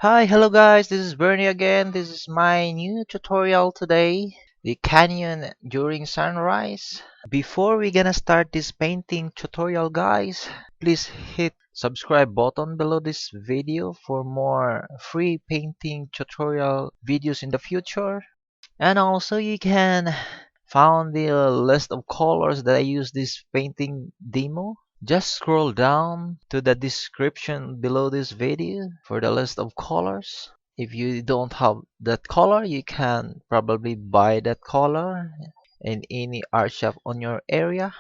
Hi, hello guys, this is Bernie again. This is my new tutorial today, the canyon during sunrise. Before we gonna start this painting tutorial guys, please hit subscribe button below this video for more free painting tutorial videos in the future. And also you can found the list of colors that I use this painting demo. Just scroll down to the description below this video for the list of colors. If you don't have that color, you can probably buy that color in any art shop on your area.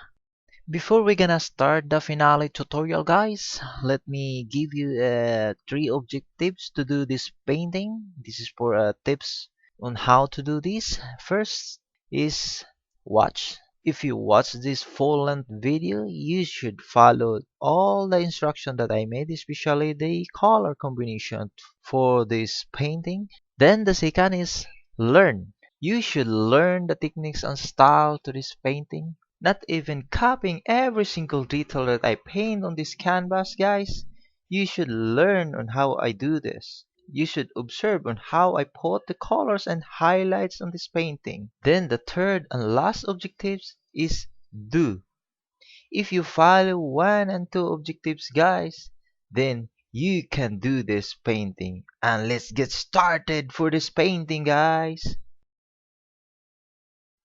Before we're gonna start the finale tutorial guys, let me give you three objectives to do this painting. This is for tips on how to do this. First is watch. If you watch this full-length video, you should follow all the instructions that I made, especially the color combination for this painting. Then the second is learn. You should learn the techniques and style to this painting. Not even copying every single detail that I paint on this canvas, guys. You should learn on how I do this. You should observe on how I put the colors and highlights on this painting. Then the third and last objective is do. If you follow one and two objectives, guys, then you can do this painting. And let's get started for this painting, guys.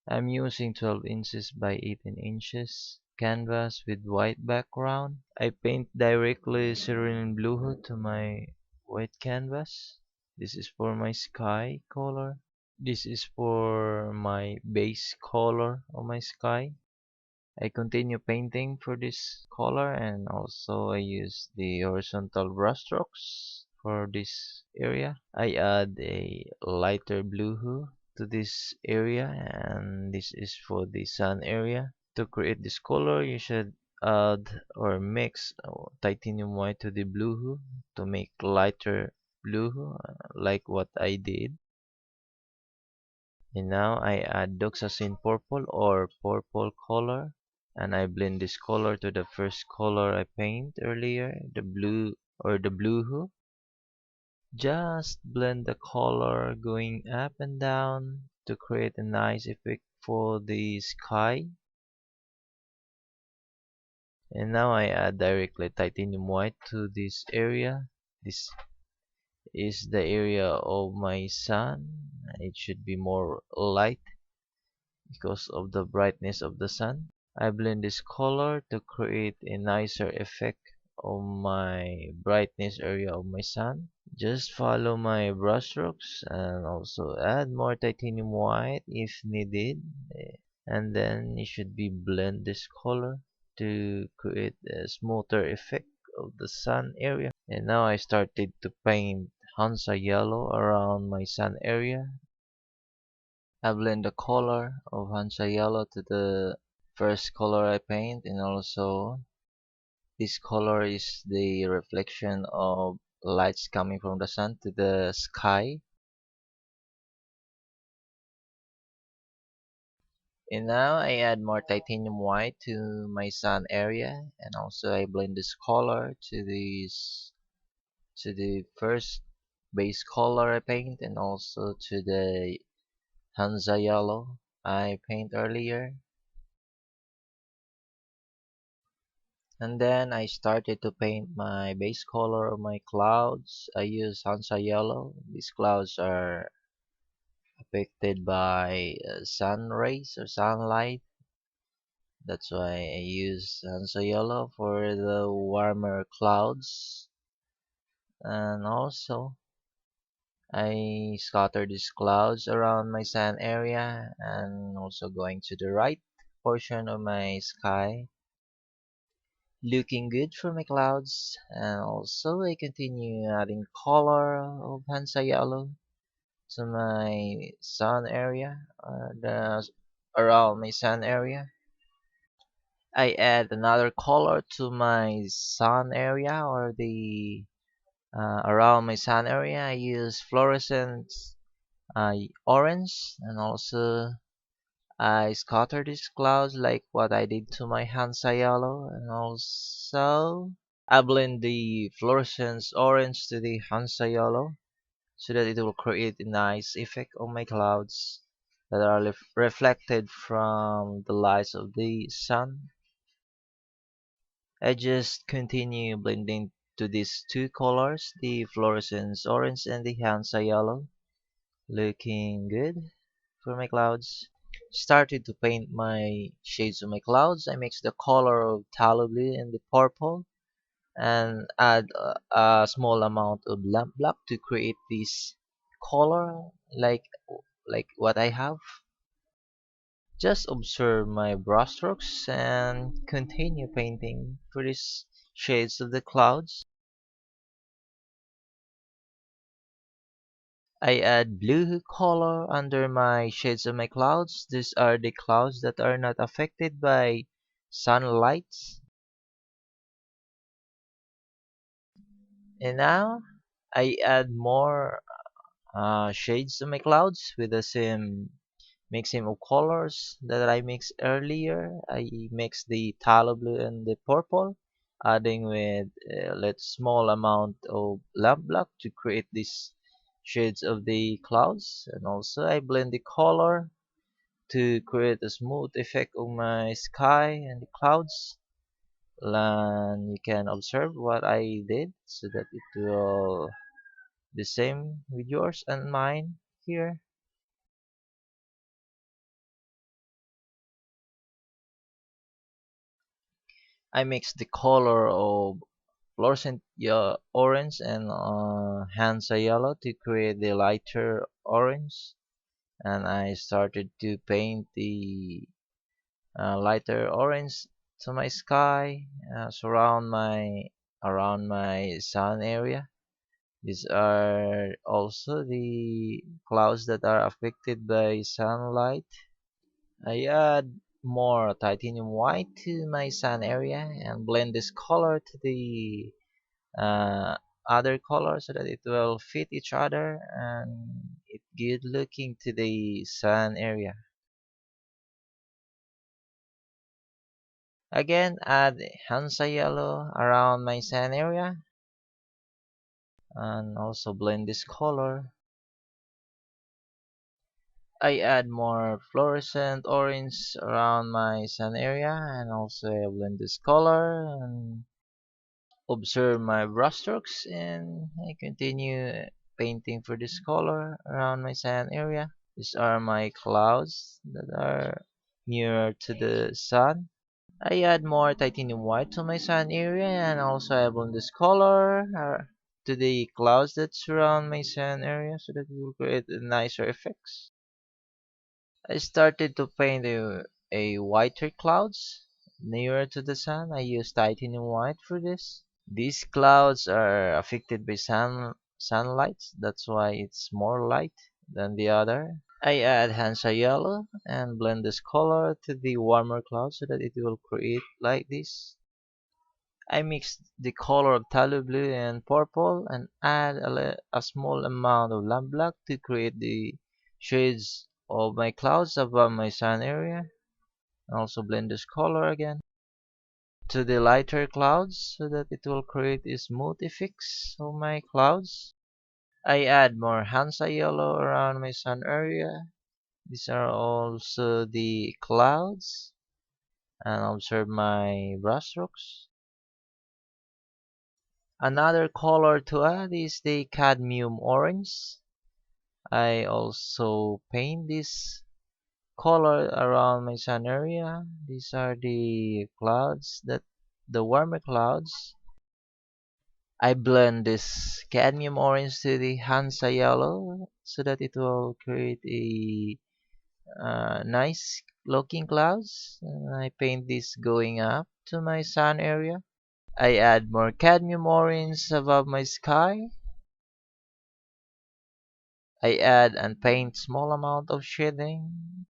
I'm using 12 inches by 18 inches canvas with white background. I paint directly cerulean blue to my white canvas. This is for my sky color. This is for my base color of my sky. I continue painting for this color, and also I use the horizontal brushstrokes for this area. I add a lighter blue hue to this area, and this is for the sun area. To create this color, you should add or mix titanium white to the blue hue to make lighter blue hue, like what I did. And now I add doxazine purple or purple color, and I blend this color to the first color I paint earlier, the blue or the blue hue. Just blend the color going up and down to create a nice effect for the sky. And now I add directly titanium white to this area. This is the area of my sun. It should be more light because of the brightness of the sun. I blend this color to create a nicer effect on my brightness area of my sun. Just follow my brushstrokes and also add more titanium white if needed. And then you should be blend this color to create a smoother effect of the sun area. And now I started to paint Hanza Yellow around my sun area. I blend the color of Hansa Yellow to the first color I paint, and also this color is the reflection of lights coming from the sun to the sky. And now I add more titanium white to my sun area, and also I blend this color to the first base color I paint, and also to the Hansa Yellow I paint earlier. And then I started to paint my base color of my clouds. I use Hansa Yellow. These clouds are affected by sun rays or sunlight. That's why I use Hansa Yellow for the warmer clouds. And also I scatter these clouds around my sun area, and also going to the right portion of my sky. Looking good for my clouds, and also I continue adding color of Hansa Yellow to my sun area, around my sun area. I add another color to my sun area, or the around my sun area. I use fluorescence orange, and also I scatter these clouds like what I did to my Hansa Yellow, and also I blend the fluorescence orange to the Hansa Yellow. so that it will create a nice effect on my clouds that are reflected from the lights of the sun. I just continue blending to these two colors, the fluorescence orange and the Hanza yellow, looking good for my clouds. Started to paint my shades of my clouds. I mix the color of tallow blue and the purple and add a small amount of lamp black to create this color like what I have. Just observe my brushstrokes and continue painting for these shades of the clouds. I add blue color under my shades of my clouds. These are the clouds that are not affected by sunlight. And now I add more shades to my clouds with the same mixing of colors that I mixed earlier. I mix the tallow blue and the purple, adding with let's small amount of lamp black to create these shades of the clouds. And also I blend the color to create a smooth effect on my sky and the clouds. And you can observe what I did so that it will the same with yours and mine here. I mixed the color of fluorescent orange and Hansa yellow to create the lighter orange, and I started to paint the lighter orange to my sky, surround my around my sun area. These are also the clouds that are affected by sunlight. I add more titanium white to my sun area and blend this color to the uh, other color so that it will fit each other and it good looking to the sun area. Again, add Hansa yellow around my sun area and also blend this color. I add more fluorescent orange around my sun area and also I blend this color and observe my brushstrokes and I continue painting for this color around my sun area. These are my clouds that are nearer to the sun. I add more titanium white to my sun area and also I blend this color to the clouds that surround my sun area so that it will create a nicer effects. I started to paint a whiter clouds nearer to the sun. I use titanium white for this. These clouds are affected by sunlight, that's why it's more light than the other. I add Hansa Yellow and blend this color to the warmer cloud so that it will create like this. I mix the color of tallow blue and purple and add a small amount of lamp black to create the shades of my clouds above my sun area. And also blend this color again to the lighter clouds so that it will create a smooth effects of my clouds. I add more Hansa yellow around my sun area. These are also the clouds and observe my brushstrokes. Another color to add is the cadmium orange. I also paint this color around my sun area. These are the clouds that the warmer clouds. I blend this cadmium orange to the Hansa yellow so that it will create a nice looking clouds. I paint this going up to my sun area. I add more cadmium orange above my sky. I add and paint small amount of shading.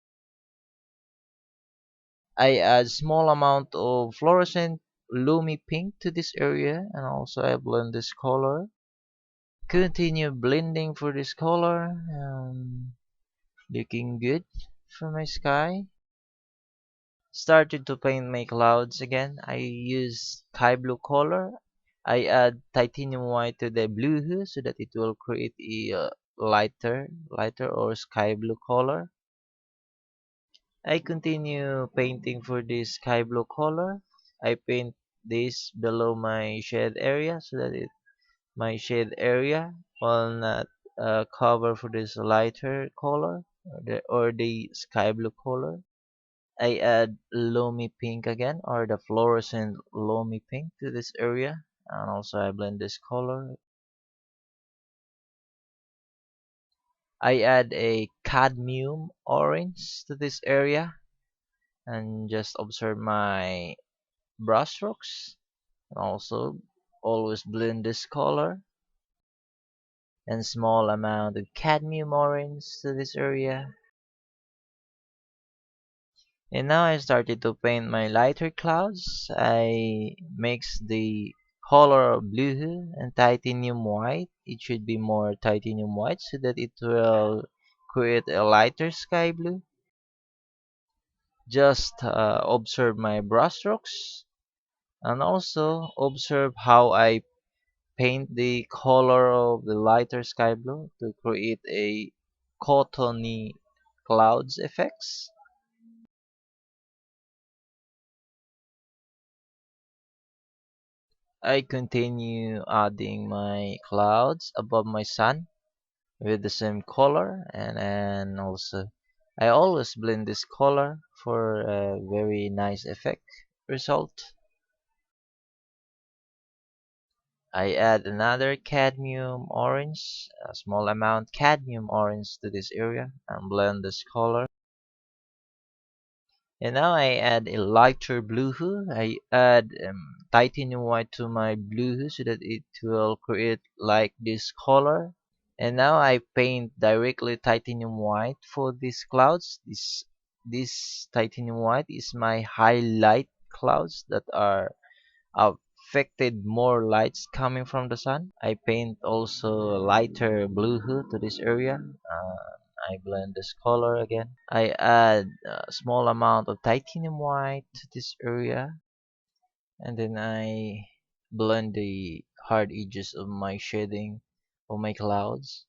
I add small amount of fluorescent lumi pink to this area and also I blend this color. Continue blending for this color. Looking good for my sky. Started to paint my clouds again. I use sky blue color I add titanium white to the blue hue so that it will create a lighter or sky blue color. I continue painting for this sky blue color. I paint this below my shade area so that my shade area will not cover for this lighter color or the sky blue color. I add loamy pink again or the fluorescent loamy pink to this area, and also I blend this color. I add a cadmium orange to this area and just observe my brush strokes, and also always blend this color and small amount of cadmium orange to this area. And now I started to paint my lighter clouds. I mix the color of blue and titanium white. It should be more titanium white so that it will create a lighter sky blue. Just observe my brushstrokes and also observe how I paint the color of the lighter sky blue to create a cottony clouds effects. I continue adding my clouds above my sun with the same color, and also I always blend this color for a very nice effect result. I add another cadmium orange, a small amount cadmium orange to this area and blend this color. And now I add a lighter blue hue. I add titanium white to my blue hue so that it will create like this color. And now I paint directly titanium white for these clouds. This titanium white is my highlight clouds that are affected more lights coming from the sun. I paint also lighter blue hue to this area. I blend this color again. I add a small amount of titanium white to this area, and then I blend the hard edges of my shading of my clouds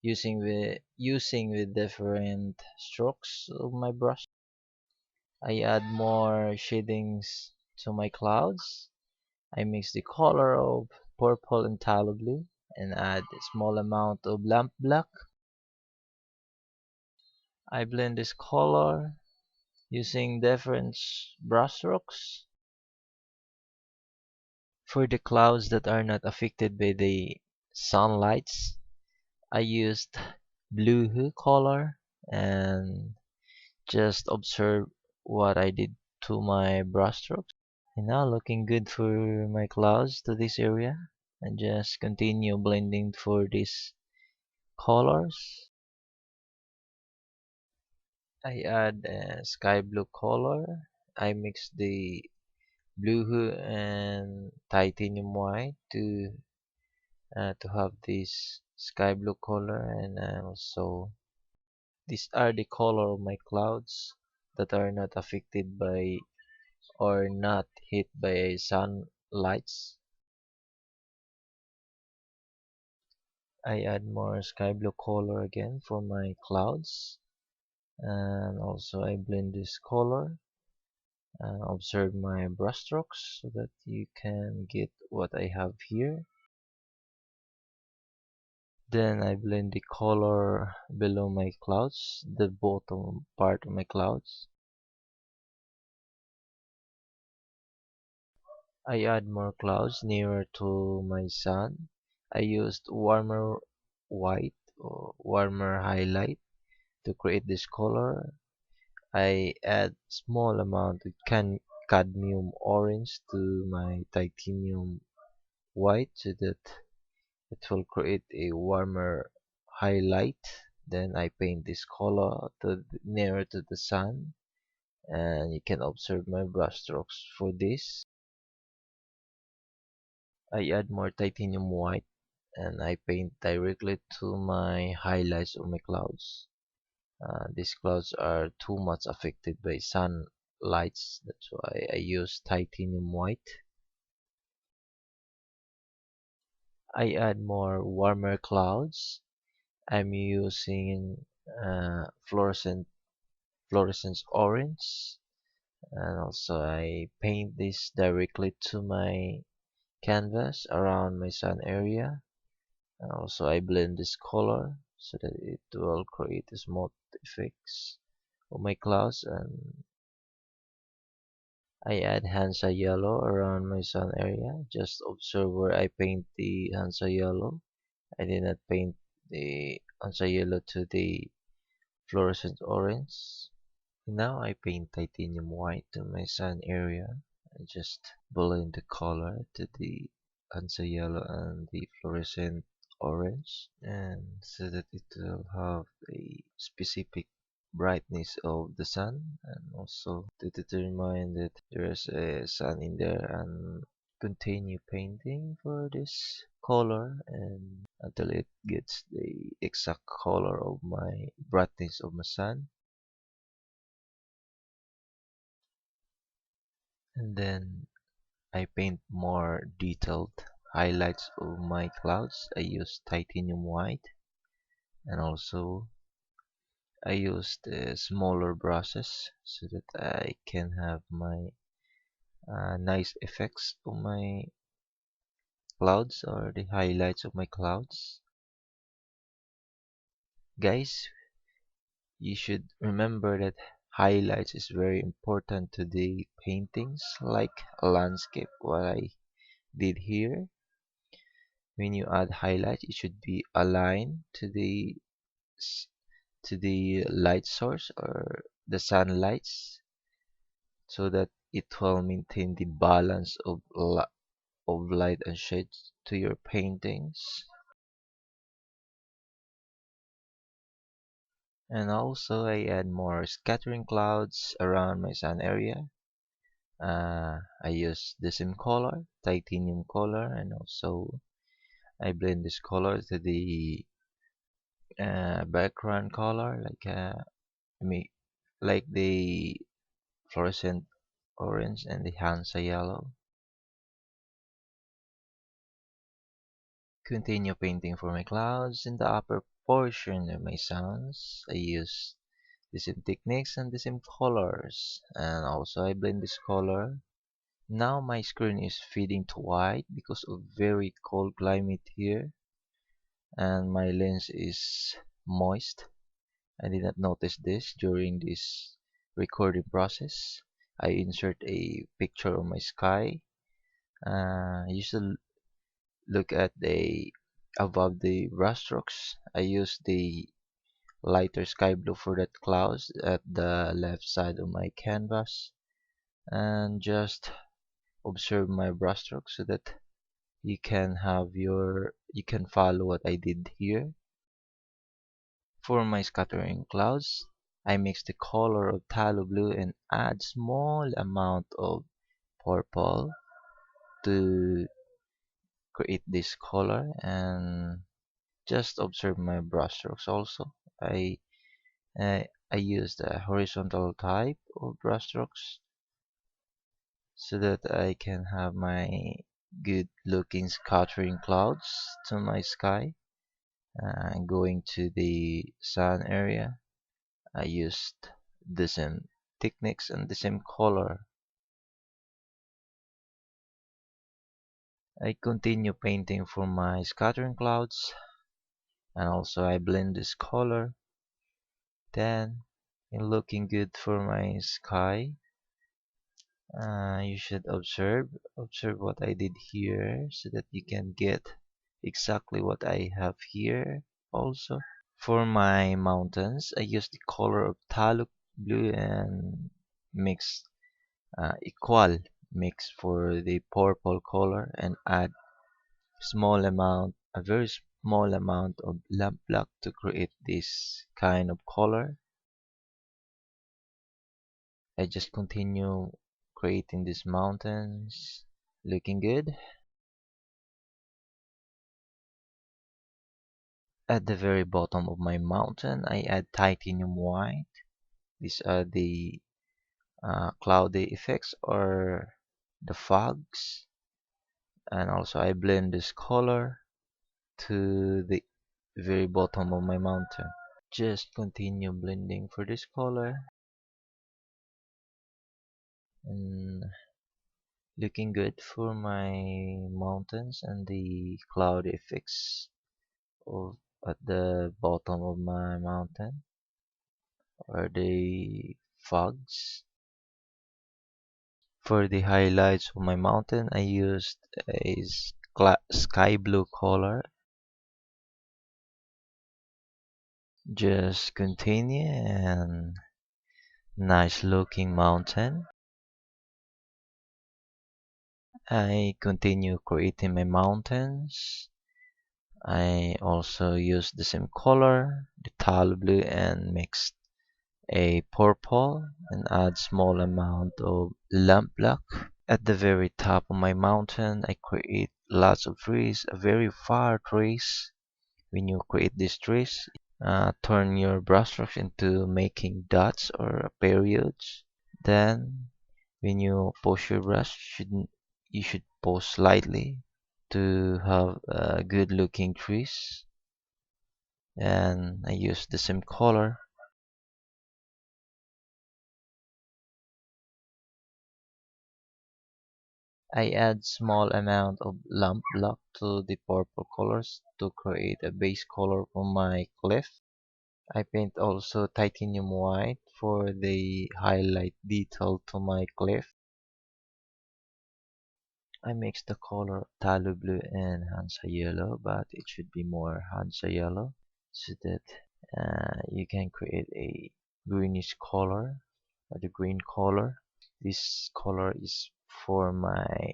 using the different strokes of my brush. I add more shadings to my clouds. I mix the color of purple and phthalo blue and add a small amount of lamp black. I blend this color using different brush strokes. For the clouds that are not affected by the sunlights, I used blue hue color and just observe what I did to my brush strokes. And now looking good for my clouds to this area, and just continue blending for these colors. I add a sky blue color. I mix the blue hue and titanium white to have this sky blue color, and also these are the color of my clouds that are not affected by or not hit by sunlights. I add more sky blue color again for my clouds, and also I blend this color and observe my brushstrokes so that you can get what I have here. Then I blend the color below my clouds, the bottom part of my clouds. I add more clouds nearer to my sun. I used warmer white or warmer highlight to create this color. I add small amount of cadmium orange to my titanium white so that it will create a warmer highlight. Then I paint this color nearer to the sun, and you can observe my brush strokes for this. I add more titanium white and I paint directly to my highlights of my clouds. These clouds are too much affected by sunlights, that's why I use titanium white. I add more warmer clouds. I'm using fluorescence orange, and also I paint this directly to my canvas around my sun area. And also I blend this color so that it will create a smooth effects of my clouds, and I add Hanza Yellow around my sun area. Just observe where I paint the Hanza Yellow. I did not paint the Hanza Yellow to the fluorescent orange. Now I paint titanium white to my sun area. I just blend the color to the Hansa yellow and the fluorescent orange, and so that it will have a specific brightness of the sun, and also to determine that there is a sun in there, and continue painting for this color and until it gets the exact color of my brightness of my sun. And then I paint more detailed highlights of my clouds. I use titanium white, and also I use the smaller brushes so that I can have my nice effects of my clouds or the highlights of my clouds. Guys, you should remember that highlights is very important to the paintings, like a landscape what I did here. When you add highlights, it should be aligned s- to the light source or the sunlights, so that it will maintain the balance of light and shades to your paintings. And also I add more scattering clouds around my sun area. I use the same color, titanium color, and also I blend this color to the background color, me like the fluorescent orange and the Hansa yellow. Continue painting for my clouds in the upper portion of my suns. I use the same techniques and the same colors, and also I blend this color. Now my screen is fading to white because of very cold climate here, and my lens is moist. I did not notice this during this recording process. I insert a picture of my sky. You should look at the above the brushstrokes. I use the lighter sky blue for that clouds at the left side of my canvas, and just observe my brushstrokes so that you can follow what I did here. For my scattering clouds, I mix the color of phthalo blue and add small amount of purple to create this color, and just observe my brushstrokes also. I use the horizontal type of brushstrokes so that I can have my good looking scattering clouds to my sky. Going to the sun area, I used the same techniques and the same color. I continue painting for my scattering clouds, and also I blend this color. Then, in looking good for my sky, you should observe what I did here so that you can get exactly what I have here also. For my mountains, I use the color of taluk blue and mix equal mix for the purple color, and add a very small amount of lamp black to create this kind of color. I just continue creating these mountains, looking good. At the very bottom of my mountain, I add titanium white. These are the cloudy effects or the fogs, and also I blend this color. to the very bottom of my mountain. Just continue blending for this color and looking good for my mountains and the cloud effects of at the bottom of my mountain or the fogs. For the highlights of my mountain, I used a sky blue color. Just continue and nice looking mountain. I continue creating my mountains. I also use the same color, the tile blue, and mixed a purple and add small amount of lamp black. At the very top of my mountain, I create lots of trees, a very far trees. When you create these trees, turn your brushstrokes into making dots or periods. Then, when you push your brush, you should push slightly to have good looking trees. And I use the same color. I add small amount of lamp black to the purple colors to create a base color for my cliff. I paint also titanium white for the highlight detail to my cliff. I mix the color Tallow blue and Hansa Yellow, but it should be more Hansa Yellow so that you can create a greenish color or the green color. This color is for my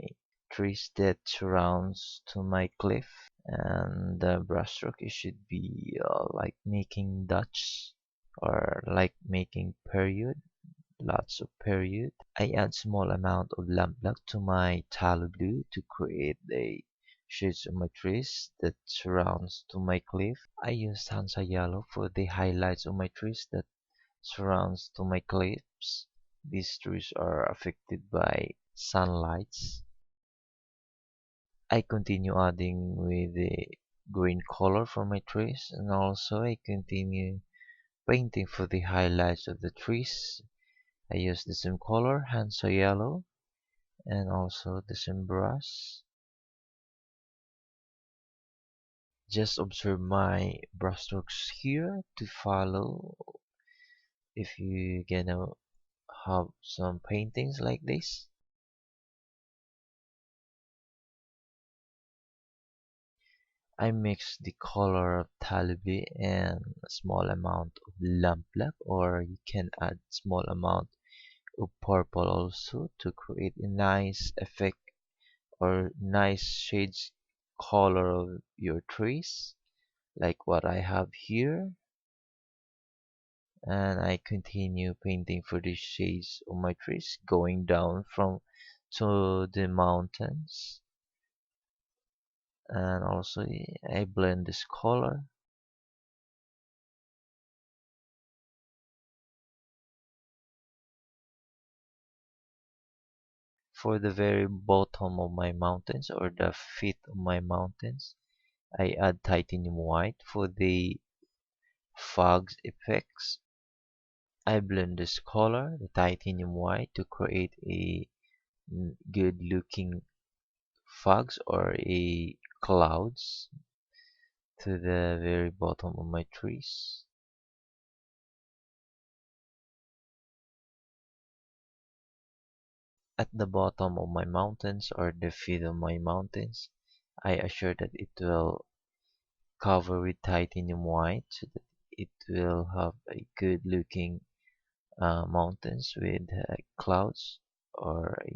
trees that surrounds to my cliff, and the brushstroke it should be like making dots or like making period, lots of period. I add small amount of lamp black to my tallow blue to create the shades of my trees that surrounds to my cliff. I use Hansa Yellow for the highlights of my trees that surrounds to my cliffs. These trees are affected by sunlights. I continue adding with the green color for my trees, and also I continue painting for the highlights of the trees. I use the same color, Hansa Yellow, and also the same brush. Just observe my brushstrokes here to follow if you gonna have some paintings like this. I mix the color of Talibi and a small amount of lamp black, or you can add small amount of purple also to create a nice effect or nice shades color of your trees like what I have here. And I continue painting for the shades of my trees going down from to the mountains, and also I blend this color for the very bottom of my mountains or the feet of my mountains. I add titanium white for the fogs effects. I blend this color, the titanium white, to create a good looking fogs or a clouds to the very bottom of my trees. At the bottom of my mountains or the feet of my mountains, I assure that it will cover with titanium white so that it will have a good looking mountains with clouds or a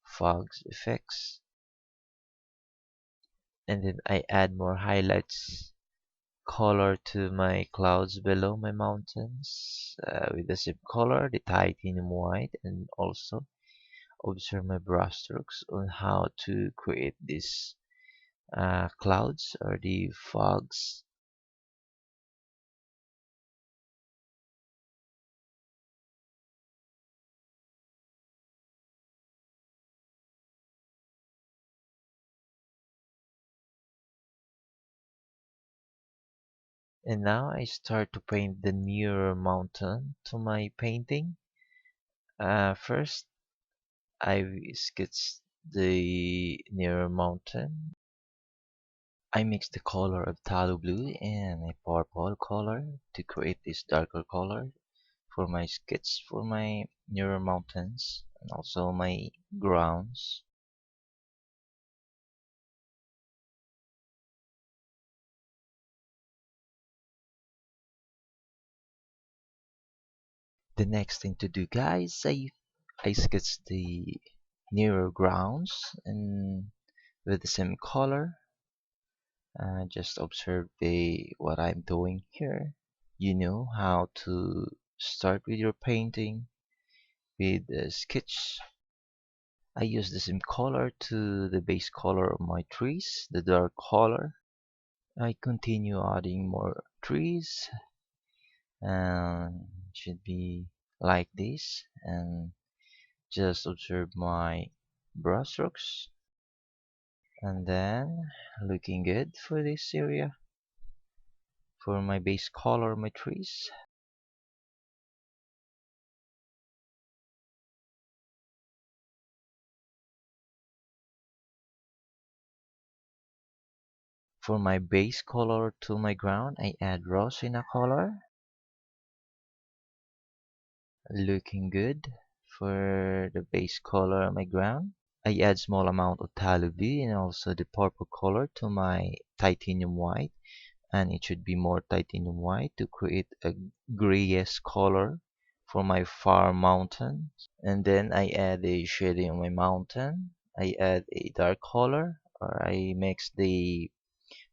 fogs effects. And then I add more highlights color to my clouds below my mountains with the same color, the titanium white, and also observe my brushstrokes on how to create these clouds or the fogs. And now I start to paint the nearer mountain to my painting. First, I sketch the nearer mountain. I mix the color of tallow blue and a purple color to create this darker color for my sketch for my nearer mountains and also my grounds. The next thing to do, guys, I sketch the nearer grounds and with the same color. Just observe the what I'm doing here. You know how to start with your painting with a sketch. I use the same color to the base color of my trees, the dark color. I continue adding more trees and should be like this, and just observe my brush strokes, and then looking good for this area for my base color of my trees. For my base color to my ground, I add Rosina color, looking good for the base color of my ground. I add small amount of tallow blue and also the purple color to my titanium white, and it should be more titanium white to create a grayish color for my far mountain. And then I add a shading on my mountain. I add a dark color, or I mix the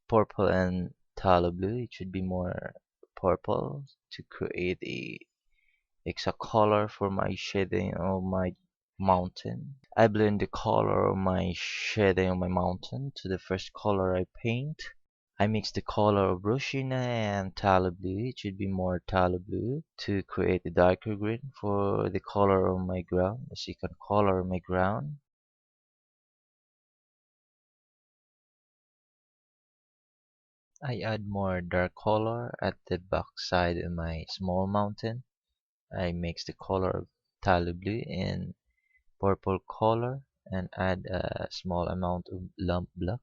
purple and tallow blue. It should be more purple to create a exact color for my shading of my mountain. I blend the color of my shading of my mountain to the first color I paint. I mix the color of Brushina and tallow blue. It should be more tallow blue to create a darker green for the color of my ground, the second color of my ground. I add more dark color at the back side of my small mountain. I mix the color of tallow blue and purple color and add a small amount of lump black.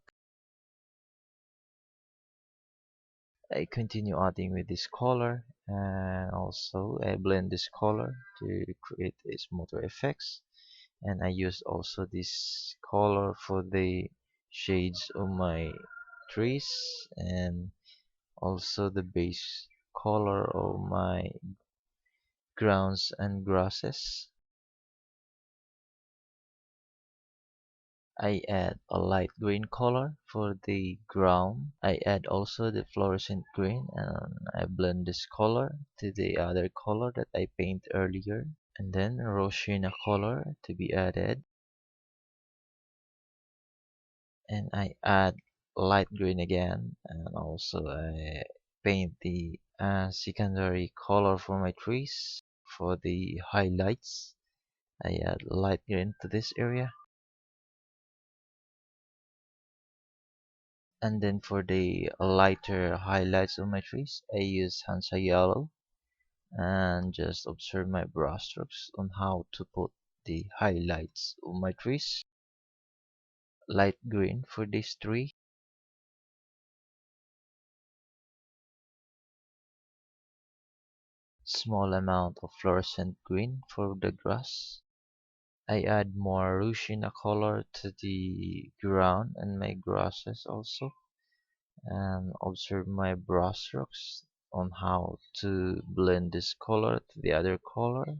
I continue adding with this color, and also I blend this color to create a smoother effects, and I use also this color for the shades of my trees and also the base color of my grounds and grasses. I add a light green color for the ground. I add also the fluorescent green, and I blend this color to the other color that I paint earlier. And then Roshina color to be added. And I add light green again, and also I paint the secondary color for my trees. For the highlights, I add light green to this area. And then for the lighter highlights of my trees, I use Hanza Yellow, and just observe my brush strokes on how to put the highlights of my trees. Light green for this tree, small amount of fluorescent green for the grass. I add more Rushina color to the ground and my grasses also, and observe my brush strokes on how to blend this color to the other color.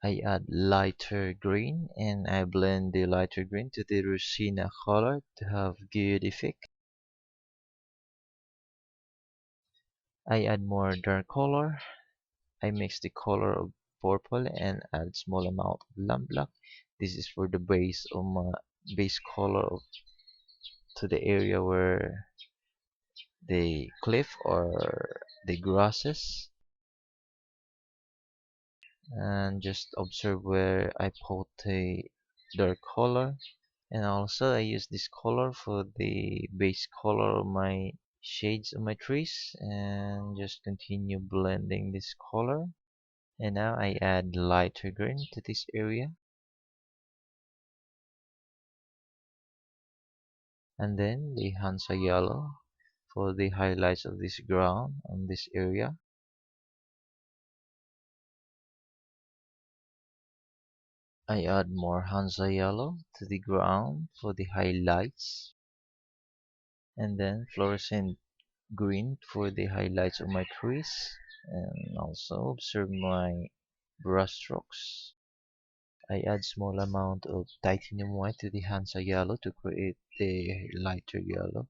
I add lighter green and I blend the lighter green to the Rusina color to have good effect. I add more dark color. I mix the color of purple and add small amount of lamp black. This is for the base of my base color of, to the area where the cliff or the grasses, and just observe where I put a dark color And also I use this color for the base color of my shades of my trees, and just continue blending this color. And now I add lighter green to this area, and then the Hanza Yellow for the highlights of this ground on this area. I add more Hanza Yellow to the ground for the highlights, and then Fluorescent Green for the highlights of my trees, and also observe my brush strokes. I add small amount of titanium white to the Hansa Yellow to create the lighter yellow,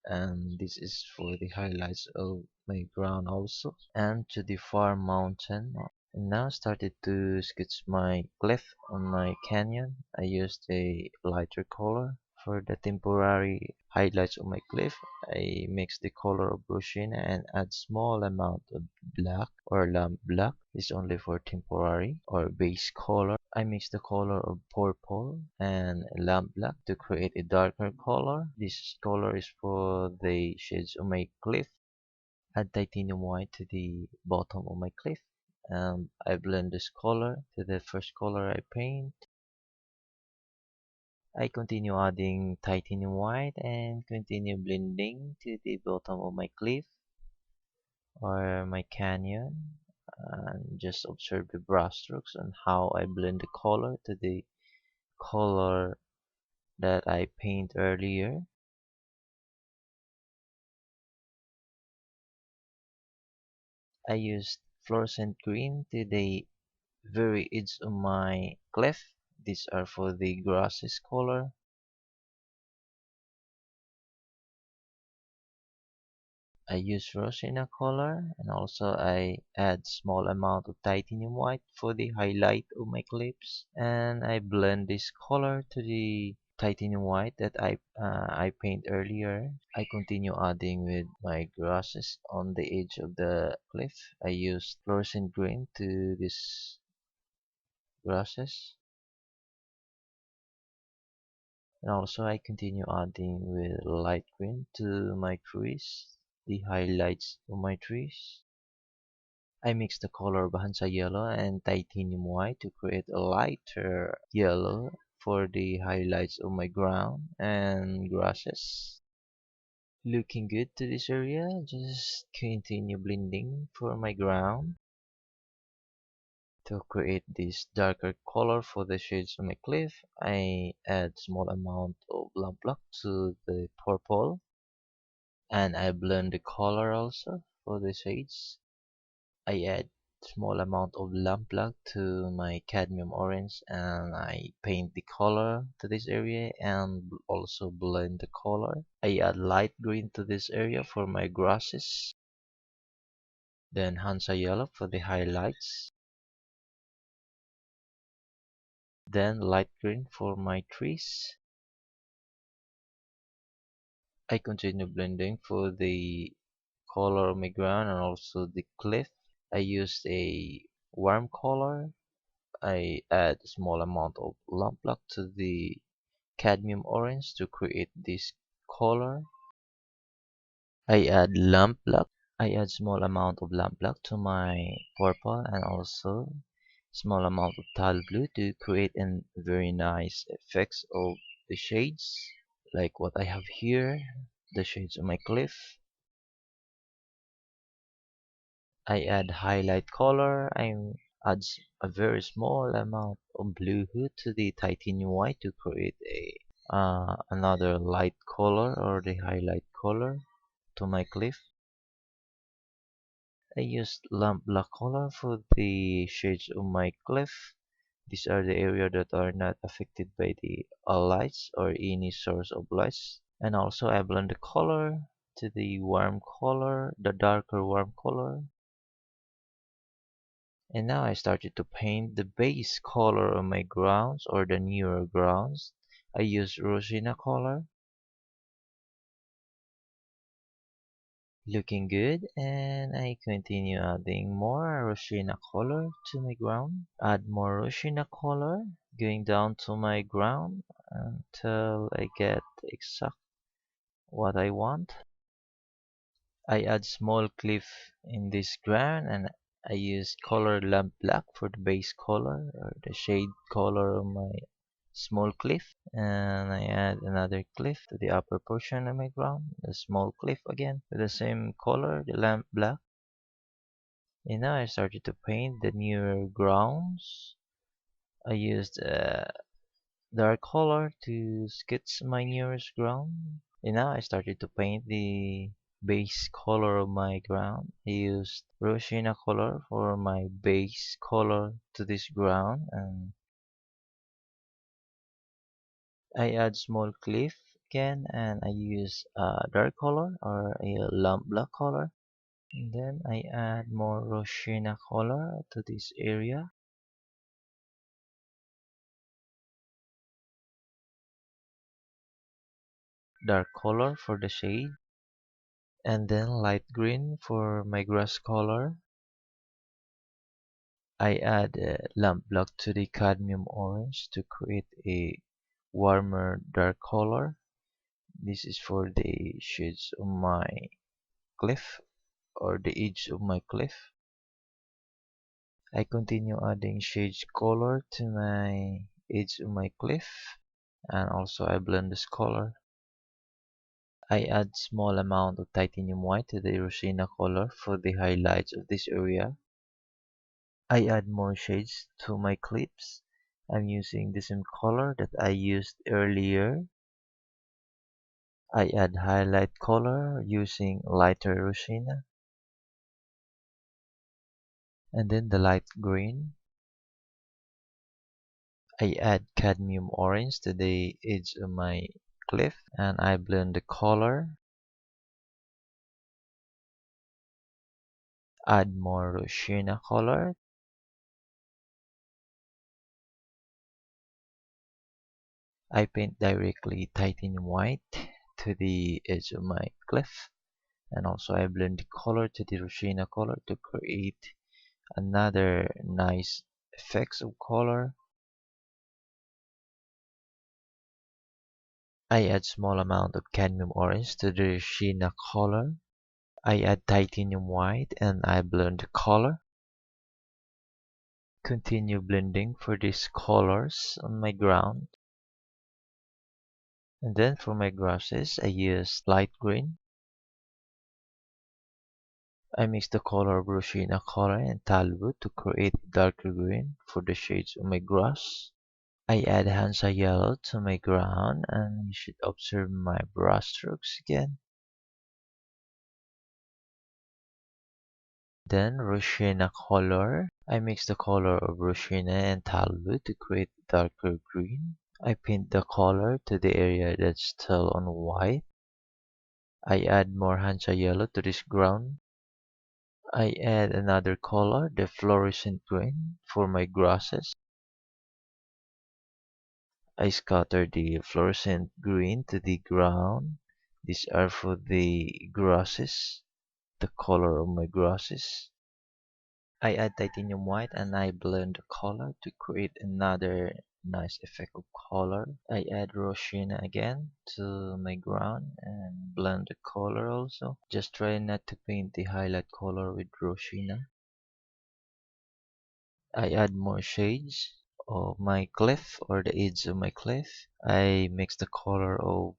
and this is for the highlights of my ground also, and to the far mountain. And now started to sketch my cliff on my canyon. I used a lighter color for the temporary highlights of my cliff. I mix the color of blue sheen and add small amount of black or lamp black. It's only for temporary or base color. I mix the color of purple and lamp black to create a darker color. This color is for the shades of my cliff. Add titanium white to the bottom of my cliff, and I blend this color to the first color I paint. I continue adding titanium white and continue blending to the bottom of my cliff or my canyon, and just observe the brush strokes and how I blend the color to the color that I paint earlier. I used fluorescent green to the very edge of my cliff. These are for the grasses color. I use Rosina color, and also I add small amount of titanium white for the highlight of my clips, and I blend this color to the titanium white that I paint earlier. I continue adding with my grasses on the edge of the cliff. I use fluorescent green to this grasses, and also I continue adding with light green to my trees, the highlights of my trees. I mix the color of Hansa Yellow and Titanium White to create a lighter yellow for the highlights of my ground and grasses. Looking good to this area, just continue blending for my ground to create this darker color for the shades of my cliff. I add small amount of lamp black to the purple, and I blend the color also for the shades. I add small amount of lamp black to my cadmium orange, and I paint the color to this area and also blend the color. I add light green to this area for my grasses, then Hansa Yellow for the highlights, then light green for my trees. I continue blending for the color of my ground and also the cliff. I used a warm color. I add a small amount of lamp black to the cadmium orange to create this color. I add lamp black. I add small amount of lamp black to my purple and also small amount of tile blue to create a very nice effects of the shades like what I have here, the shades of my cliff. I add highlight color. I add a very small amount of blue hue to the titanium white to create a another light color or the highlight color to my cliff. I used lamp black color for the shades of my cliff. These are the areas that are not affected by the lights or any source of lights. And also I blend the color to the warm color, the darker warm color. And now I started to paint the base color of my grounds or the newer grounds. I use Rosina color. Looking good, and I continue adding more Rosina color to my ground. Add more Rosina color. going down to my ground until I get exact what I want. I add small cliff in this ground and I use color lamp black for the base color or the shade color of my small cliff, and I add another cliff to the upper portion of my ground, a small cliff again with the same color, the lamp black. And now I started to paint the newer grounds. I used dark color to sketch my nearest ground. And now I started to paint the base color of my ground. I used Rosina color for my base color to this ground, and I add small cliff again, and I use dark color or a lamp black color. And then I add more Rosina color to this area. Dark color for the shade, and then light green for my grass color. I add a lamp black to the cadmium orange to create a warmer dark color. This is for the shades of my cliff or the edge of my cliff. I continue adding shades color to my edge of my cliff, and also I blend this color. I add small amount of titanium white to the Rosina color for the highlights of this area. I add more shades to my clips. I'm using the same color that I used earlier. I add highlight color using lighter Rosina, and then the light green. I add cadmium orange to the edge of my cliff, and I blend the color. Add more Rosina color. I paint directly titanium white to the edge of my cliff, and also I blend the color to the Rosina color to create another nice effects of color. I add small amount of cadmium orange to the Rosina color. I add titanium white and I blend the color. Continue blending for these colors on my ground. And then for my grasses, I use light green. I mix the color of Rosina color and Talbot to create darker green for the shades of my grass. I add Hanza Yellow to my ground, and you should observe my brush strokes again. Then Rosina color. I mix the color of Rosina and Talbot to create darker green. I paint the color to the area that's still on white. I add more Hansa Yellow to this ground. I add another color, the Fluorescent Green, for my grasses. I scatter the Fluorescent Green to the ground. These are for the grasses, the color of my grasses. I add titanium white and I blend the color to create another nice effect of color. I add Rosina again to my ground and blend the color also. Just try not to paint the highlight color with Rosina. I add more shades of my cliff or the edge of my cliff. I mix the color of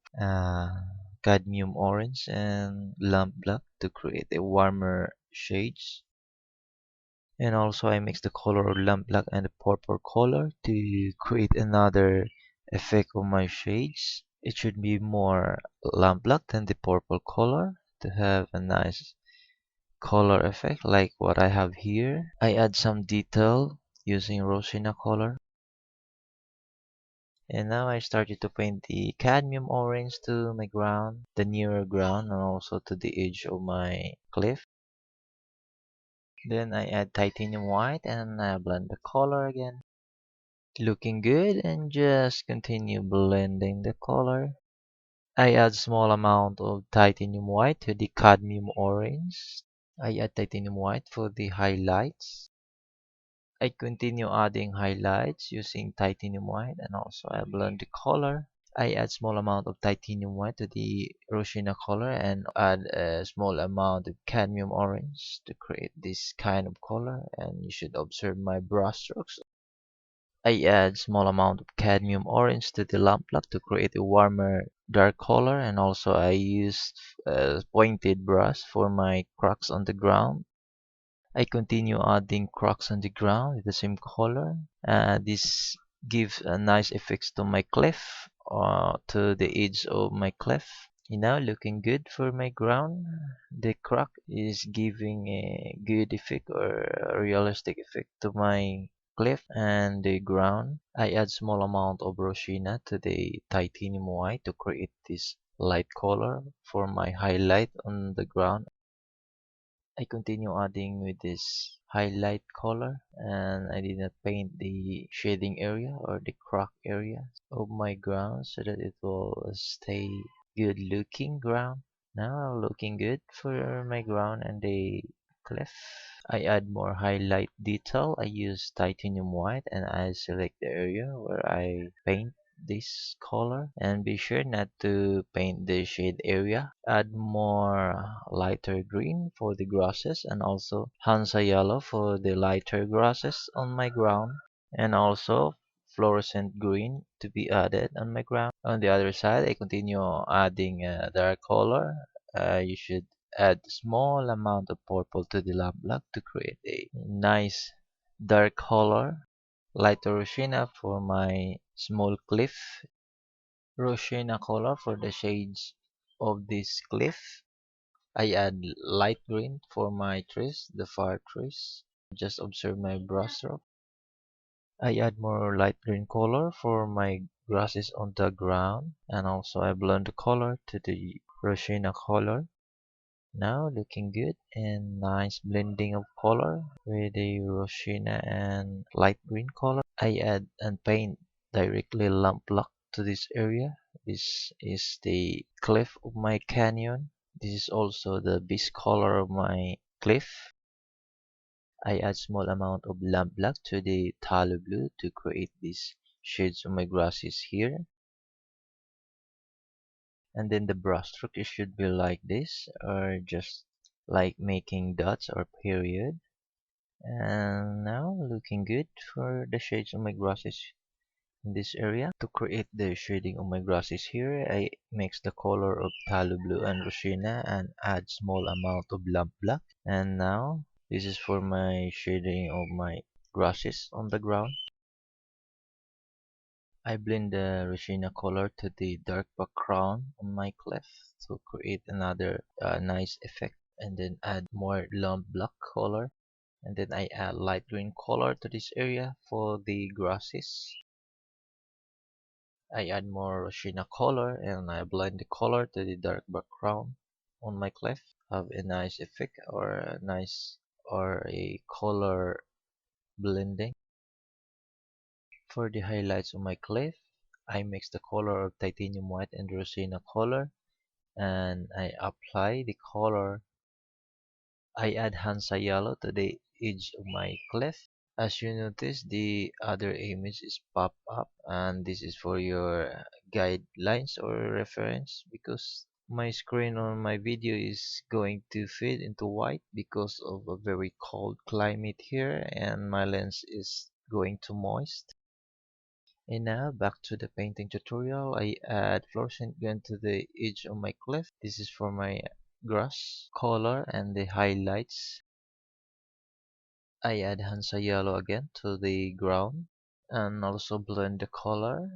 cadmium orange and lamp black to create a warmer shades. And also I mix the color of lamp black and the purple color to create another effect of my shades. It should be more lamp black than the purple color to have a nice color effect like what I have here. I add some detail using Rosina color. And now I started to paint the cadmium orange to my ground, the nearer ground, and also to the edge of my cliff. Then I add titanium white and I blend the color again. Looking good, and just continue blending the color. I add small amount of titanium white to the cadmium orange. I add titanium white for the highlights. I continue adding highlights using titanium white, and also I blend the color. I add small amount of titanium white to the Roshina color and add a small amount of cadmium orange to create this kind of color, and you should observe my brush strokes. I add small amount of cadmium orange to the lampblack to create a warmer dark color, and also I use a pointed brush for my cracks on the ground. I continue adding cracks on the ground with the same color. This gives a nice effects to my cliff, to the edge of my cliff. Now looking good for my ground. The crack is giving a good effect or a realistic effect to my cliff and the ground. I add small amount of Roshina to the titanium white to create this light color for my highlight on the ground. I continue adding with this highlight color, and I did not paint the shading area or the crack area of my ground so that it will stay good looking ground. Now looking good for my ground and the cliff. I add more highlight detail. I use titanium white and I select the area where I paint this color, and be sure not to paint the shade area. Add more lighter green for the grasses, and also Hanza Yellow for the lighter grasses on my ground, and also fluorescent green to be added on my ground. On the other side, I continue adding a dark color. You should add small amount of purple to the lamp black to create a nice dark color. Lighter Roshina for my small cliff. Roshina color for the shades of this cliff. I add light green for my trees, the far trees. Just observe my brush stroke. I add more light green color for my grasses on the ground, and also I blend the color to the Roshina color. Now looking good and nice blending of color with the Roshina and light green color. I add and paint directly lamp black to this area. This is the cliff of my canyon. This is also the base color of my cliff. I add small amount of lamp black to the tallow blue to create these shades of my grasses here. And then the brush stroke it should be like this, or just like making dots or period. And now looking good for the shades of my grasses in this area. To create the shading of my grasses here, I mix the color of tallow blue and Roshina and add small amount of lamp black. And now this is for my shading of my grasses on the ground. I blend the Roshina color to the dark background on my cliff to create another nice effect, and then add more lamp black color, and then I add light green color to this area for the grasses. I add more Roshina color and I blend the color to the dark background on my cliff. Have a nice effect or a nice or a color blending. For the highlights of my cliff, I mix the color of titanium white and Roshina color, and I apply the color. I add Hansa Yellow to the edge of my cliff. As you notice, the other image is pop up, and this is for your guidelines or reference, because my screen on my video is going to fade into white because of a very cold climate here, and my lens is going to moist. And now back to the painting tutorial. I add fluorescent green to the edge of my cliff. This is for my grass color and the highlights. I add Hansa Yellow again to the ground and also blend the color.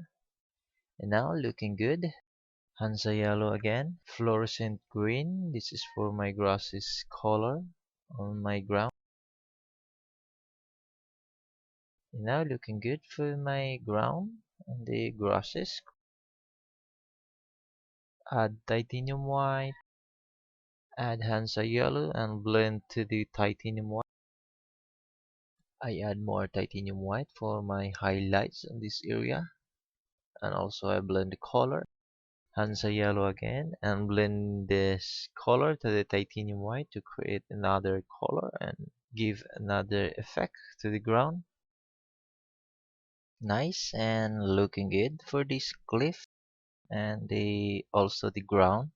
And now looking good. Hansa Yellow again. Fluorescent Green. This is for my grasses color on my ground. And now looking good for my ground and the grasses. Add titanium white. Add Hansa Yellow and blend to the titanium white. I add more titanium white for my highlights in this area, and also I blend the color. Hansa Yellow again and blend this color to the titanium white to create another color and give another effect to the ground. Nice and looking good for this cliff and the ground.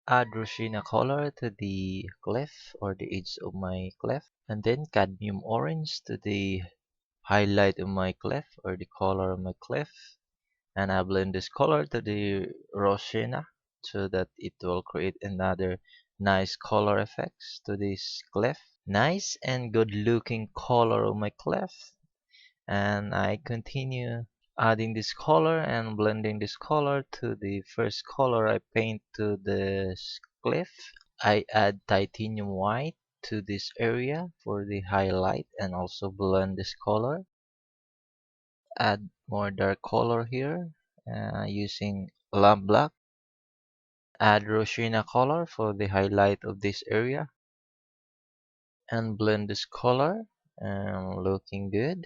Add Rosina color to the cliff or the edge of my cliff, and then cadmium orange to the highlight of my cliff or the color of my cliff, and I blend this color to the Rosina so that it will create another nice color effects to this cliff. Nice and good looking color of my cliff, and I continue adding this color and blending this color to the first color I paint to the cliff. I add titanium white to this area for the highlight and also blend this color. Add more dark color here using lamp black. Add Rosina color for the highlight of this area and blend this color and looking good.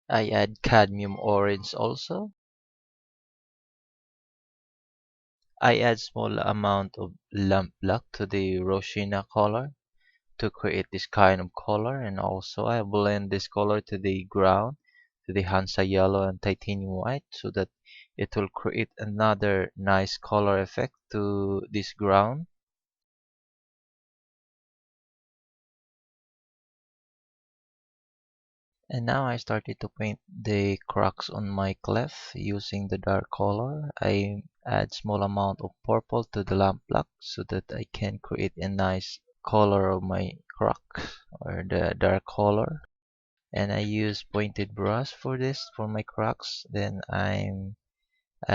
I add cadmium orange also. I add small amount of lamp black to the Rosina color to create this kind of color, and also I blend this color to the ground to the Hanza Yellow and titanium white so that it will create another nice color effect to this ground. And now I started to paint the cracks on my clef using the dark color. I add small amount of purple to the lamp black so that I can create a nice color of my cracks or the dark color. And I use pointed brush for this for my cracks. Then I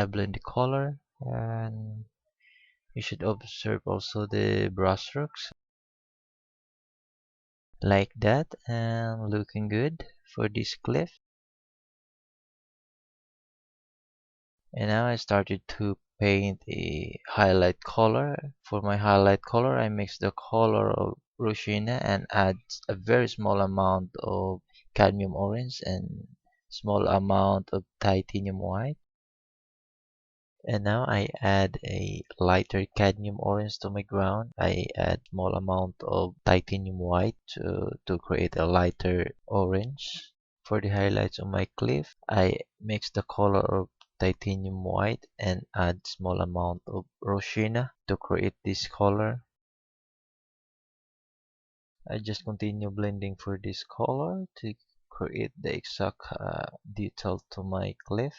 blend the color, and you should observe also the brush strokes like that and looking good for this cliff. And now I started to paint a highlight color. For my highlight color, I mix the color of Rosina and add a very small amount of cadmium orange and small amount of titanium white. And now I add a lighter cadmium orange to my ground. I add small amount of titanium white to create a lighter orange. For the highlights of my cliff, I mix the color of titanium white and add small amount of Rosina to create this color. I just continue blending for this color to create the exact detail to my cliff.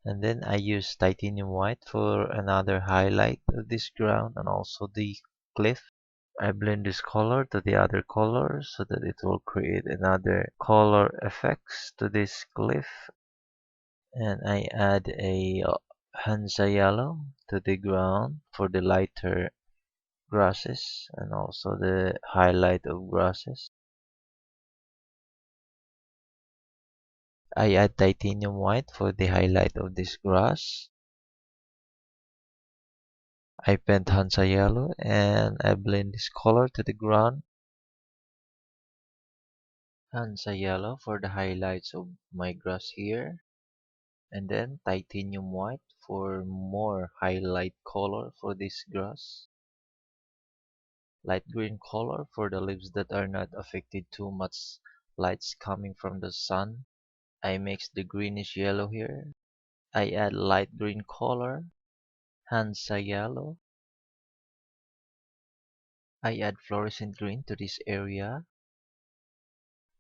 And then I use titanium white for another highlight of this ground and also the cliff. I blend this color to the other color so that it will create another color effects to this cliff. And I add a Hanza Yellow to the ground for the lighter grasses and also the highlight of grasses. I add titanium white for the highlight of this grass. I paint Hansa Yellow and I blend this color to the ground. Hansa Yellow for the highlights of my grass here. And then titanium white for more highlight color for this grass. Light green color for the leaves that are not affected too much lights coming from the sun. I mix the greenish yellow here. I add light green color, Hansa Yellow. I add fluorescent green to this area.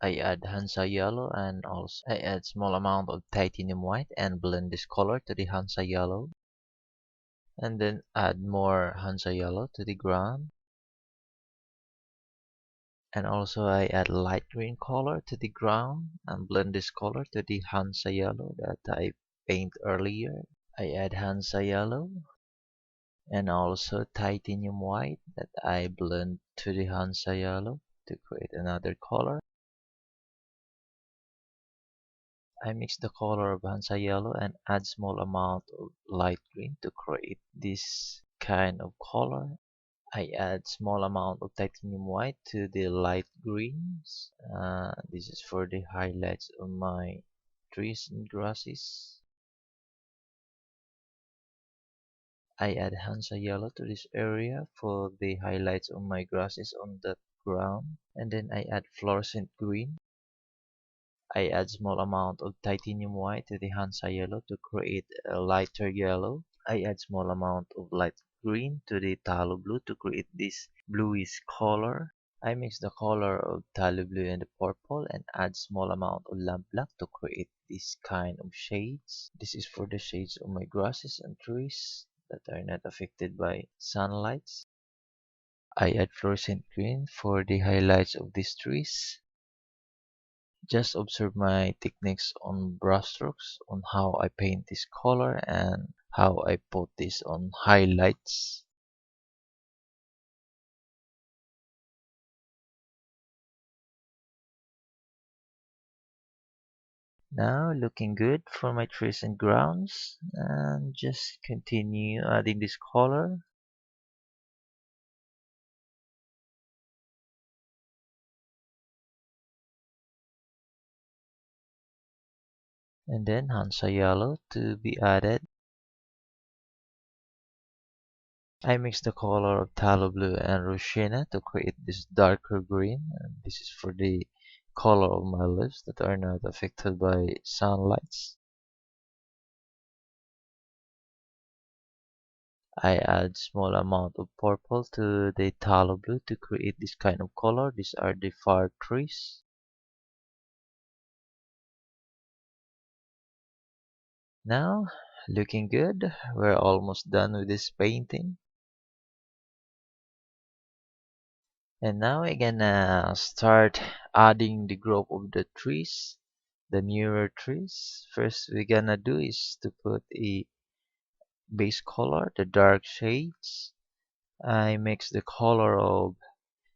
I add Hansa Yellow and also I add small amount of titanium white and blend this color to the Hansa Yellow. And then add more Hansa Yellow to the ground. And also I add light green color to the ground and blend this color to the Hansa Yellow that I paint earlier. I add Hansa Yellow and also titanium white that I blend to the Hansa Yellow to create another color. I mix the color of Hansa Yellow and add small amount of light green to create this kind of color. I add small amount of titanium white to the light greens. This is for the highlights of my trees and grasses. I add Hanza Yellow to this area for the highlights of my grasses on that ground. And then I add Fluorescent Green. I add small amount of Titanium White to the Hanza Yellow to create a lighter yellow. I add small amount of light green to the Tallow Blue to create this bluish color. I mix the color of Tallow Blue and the purple and add small amount of Lamp Black to create this kind of shades. This is for the shades of my grasses and trees that are not affected by sunlight. I add fluorescent green for the highlights of these trees. Just observe my techniques on brushstrokes, on how I paint this color and how I put this on highlights. Now looking good for my trees and grounds, and just continue adding this color. And then Hansa Yellow to be added. I mix the color of Tallow Blue and Rushina to create this darker green. And this is for the color of my leaves that are not affected by sunlights. I add small amount of purple to the Tallow Blue to create this kind of color. These are the far trees. Now, looking good. We're almost done with this painting. And now we're gonna start adding the growth of the trees, the newer trees. First we're gonna do is to put a base color, the dark shades. I mix the color of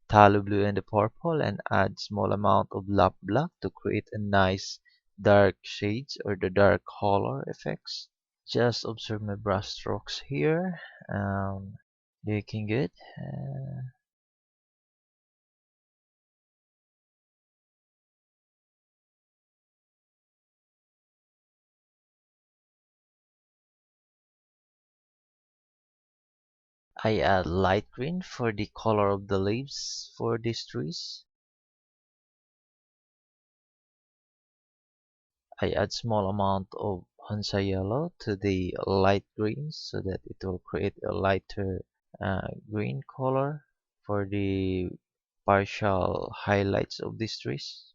tallow blue and the purple and add small amount of lap black to create a nice dark shades or the dark color effects. Just observe my brush strokes here. Looking good. I add light green for the color of the leaves for these trees. I add small amount of Hansa Yellow to the light green so that it will create a lighter green color for the partial highlights of these trees.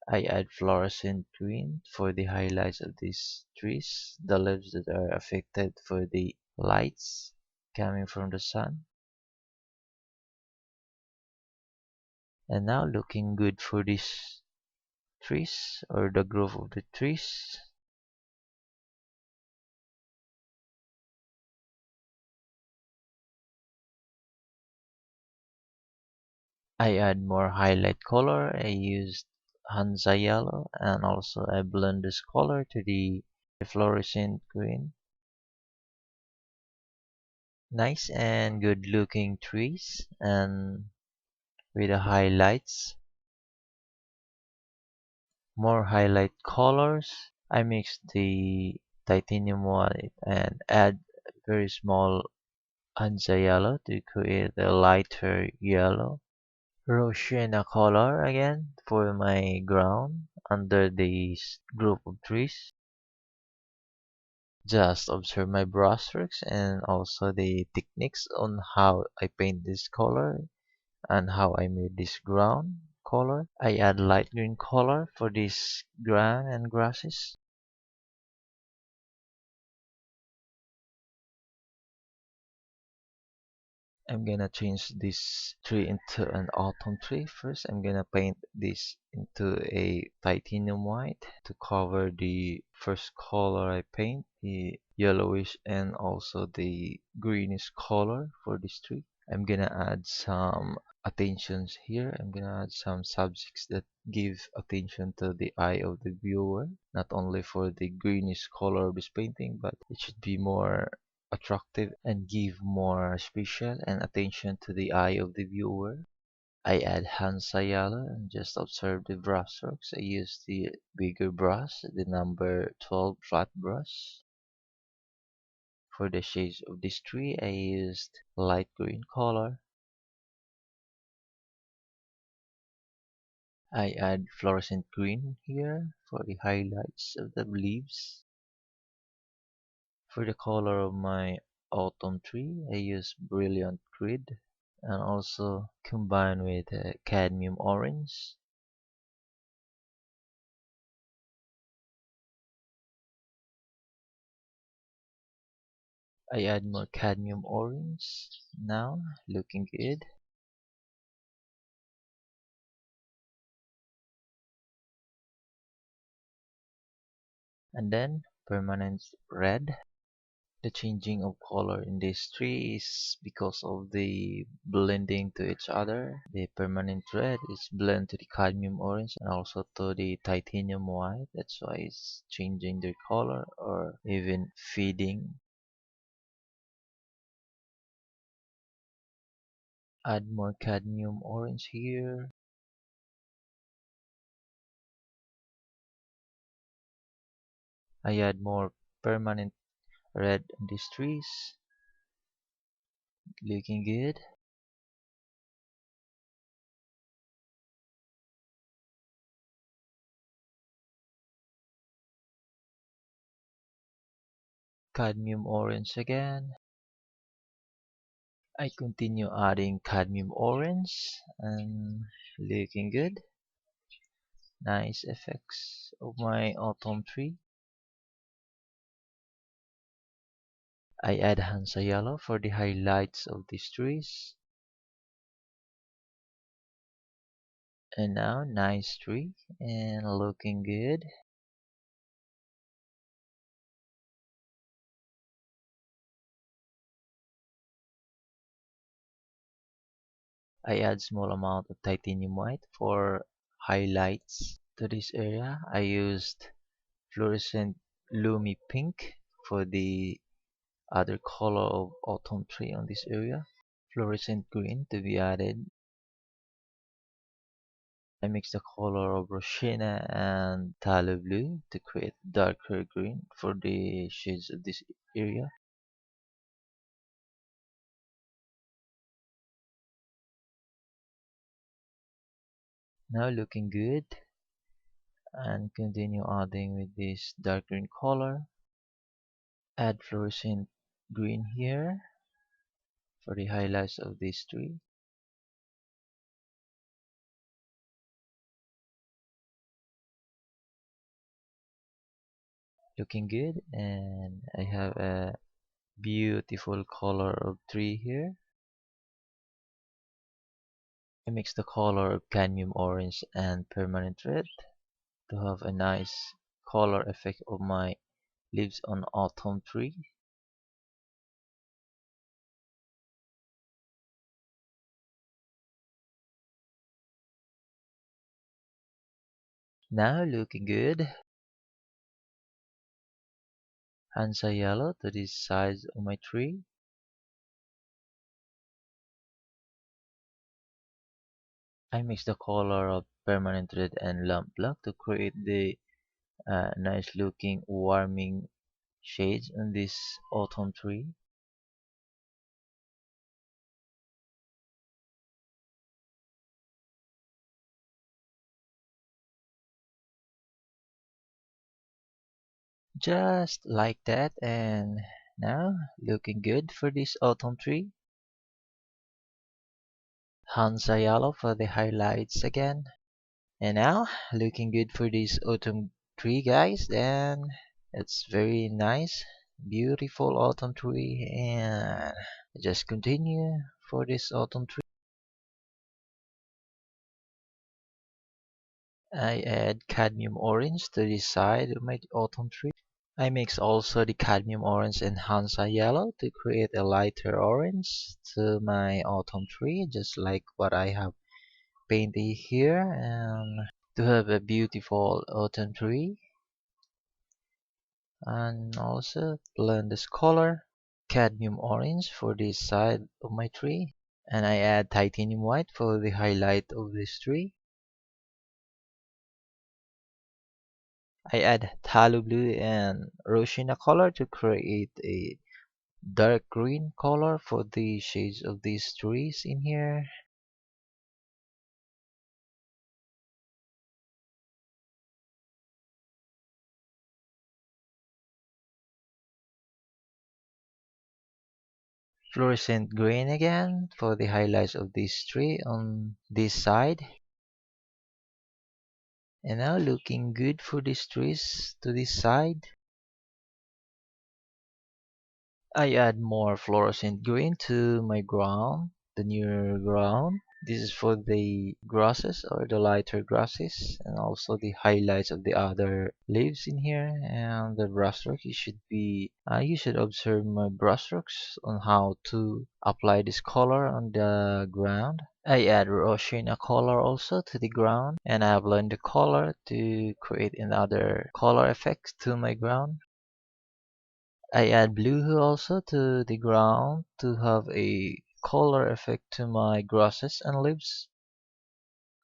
I add fluorescent green for the highlights of these trees, the leaves that are affected for the lights coming from the sun. And now looking good for these trees or the growth of the trees. I add more highlight color. I used Hanza Yellow and also I blend this color to the fluorescent green. Nice and good looking trees and with the highlights. More highlight colors. I mix the titanium white and add very small Hanza Yellow to create a lighter yellow. Rosina color again for my ground under this group of trees. Just observe my brushstrokes and also the techniques on how I paint this color and how I made this ground color. I add light green color for this ground and grasses. I'm gonna change this tree into an autumn tree. First, I'm gonna paint this into a titanium white to cover the first color I paint, the yellowish and also the greenish color for this tree. I'm gonna add some attentions here. I'm gonna add some subjects that give attention to the eye of the viewer, not only for the greenish color of this painting, but it should be more attractive and give more special and attention to the eye of the viewer. I add Hanza Yellow and just observe the brush strokes. I use the bigger brush, the number 12 flat brush. For the shades of this tree, I used light green color. I add fluorescent green here for the highlights of the leaves. For the color of my autumn tree, I use brilliant grid and also combine with cadmium orange. I add more cadmium orange now, looking good. And then permanent red. The changing of color in this tree is because of the blending to each other. The permanent red is blend to the cadmium orange and also to the titanium white. That's why it's changing their color or even fading. Add more cadmium orange here. I add more permanent red in these trees. Looking good. Cadmium orange again. I continue adding cadmium orange and looking good. Nice effects of my autumn tree. I add Hansa Yellow for the highlights of these trees. And now nice tree and looking good. I add small amount of titanium white for highlights to this area. I used fluorescent lumi pink for the other color of autumn tree on this area. Fluorescent green to be added. I mix the color of Roshina and Tallow blue to create darker green for the shades of this area. Now looking good and continue adding with this dark green color. Add fluorescent green here for the highlights of this tree. Looking good and I have a beautiful color of tree here. I mix the color of cadmium orange and permanent red to have a nice color effect of my leaves on autumn tree. Now looking good. Hansa Yellow to this side of my tree. I mix the color of permanent red and lamp black to create the nice looking warming shades on this autumn tree. Just like that, and now looking good for this autumn tree. Hansa Yellow for the highlights again. And now looking good for this autumn tree guys, and it's very nice, beautiful autumn tree, and just continue for this autumn tree. I add cadmium orange to the side of my autumn tree. I mix also the cadmium orange and Hansa Yellow to create a lighter orange to my autumn tree, just like what I have painted here, and to have a beautiful autumn tree. And also blend this color. cadmium orange for this side of my tree, and I add titanium white for the highlight of this tree. I add tallow blue and Roshina color to create a dark green color for the shades of these trees in here. Fluorescent green again for the highlights of this tree on this side. And now looking good for these trees to this side. I add more fluorescent green to my ground, the newer ground. This is for the grasses or the lighter grasses, and also the highlights of the other leaves in here. And the brushstroke, you should observe my brushstrokes on how to apply this color on the ground. I add Roshina color also to the ground, and I blend the color to create another color effect to my ground. I add blue also to the ground to have a color effect to my grasses and leaves.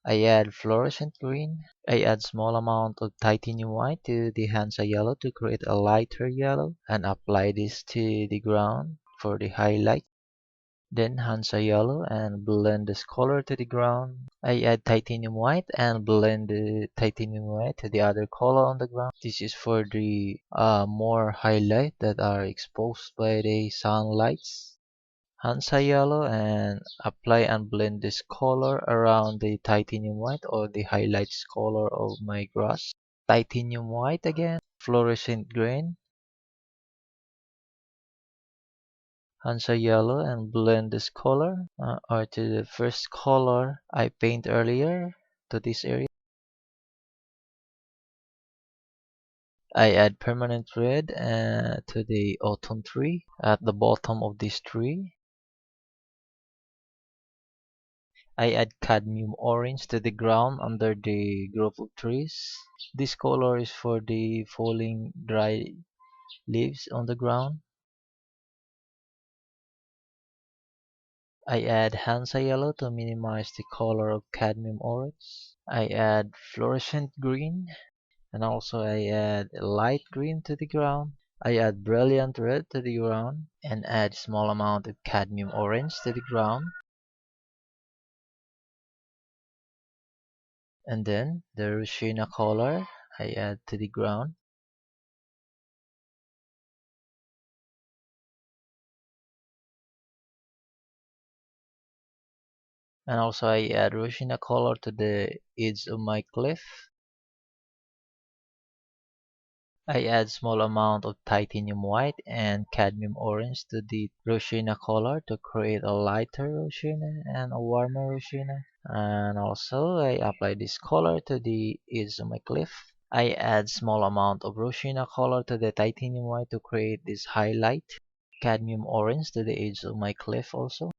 I add fluorescent green. I add small amount of titanium white to the Hanza Yellow to create a lighter yellow and apply this to the ground for the highlight. Then Hansa Yellow and blend this color to the ground. I add titanium white and blend the titanium white to the other color on the ground. This is for the more highlight that are exposed by the sunlights. Hansa Yellow and apply and blend this color around the titanium white or the highlights color of my grass. Titanium white again, fluorescent green, Hansa Yellow and blend this color or to the first color I paint earlier to this area. I add permanent red to the autumn tree at the bottom of this tree. I add cadmium orange to the ground under the grove of trees. This color is for the falling dry leaves on the ground. I add Hansa Yellow to minimize the color of cadmium orange. I add fluorescent green and also I add light green to the ground. I add brilliant red to the ground and add small amount of cadmium orange to the ground. And then the Rushina color I add to the ground. And also I add Rushina color to the edge of my cliff. I add small amount of titanium white and cadmium orange to the Rushina color to create a lighter Rushina and a warmer Rushina. And also I apply this color to the edge of my cliff. I add small amount of Rushina color to the titanium white to create this highlight. Cadmium orange to the edge of my cliff also.